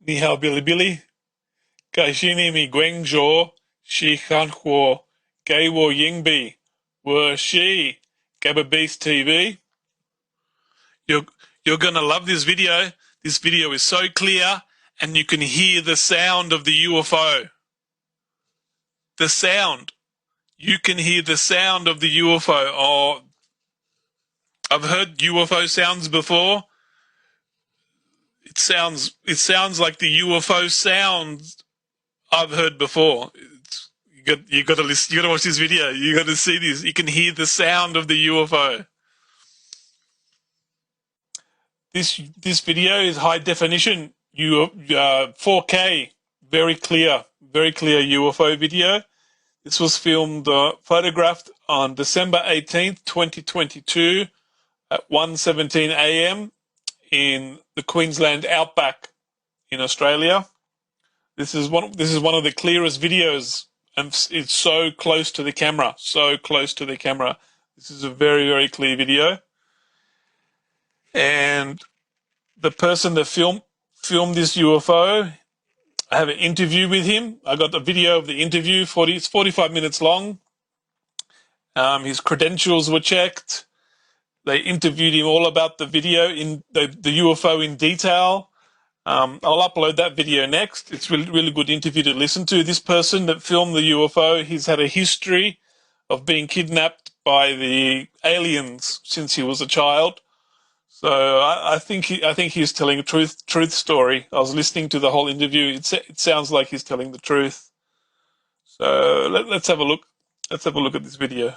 Ni hao bilibili. Kaishini mi guangzhou. Shi hanhuo. Gay wo yingbi. Were she. GabberBeast TV. You're gonna love this video. This video is so clear and you can hear the sound of the UFO. The sound. You can hear the sound of the UFO. Oh, I've heard UFO sounds before. It sounds like the UFO sounds I've heard before. You got to listen. You got to watch this video. You got to see this. You can hear the sound of the UFO. This video is high definition. 4K, very clear UFO video. This was photographed on December 18th, 2022 at 1:17 a.m. in the Queensland outback in Australia. This is one of the clearest videos, and it's so close to the camera. So close to the camera. This is a very clear video. And the person that filmed this UFO, I have an interview with him. I got the video of the interview. It's 45 minutes long. His credentials were checked. They interviewed him all about the video, in the UFO in detail. I'll upload that video next. It's really good interview to listen to. This person that filmed the UFO, he's had a history of being kidnapped by the aliens since he was a child. So I think he's telling a truth story. I was listening to the whole interview. It sounds like he's telling the truth. So let's have a look. Let's have a look at this video.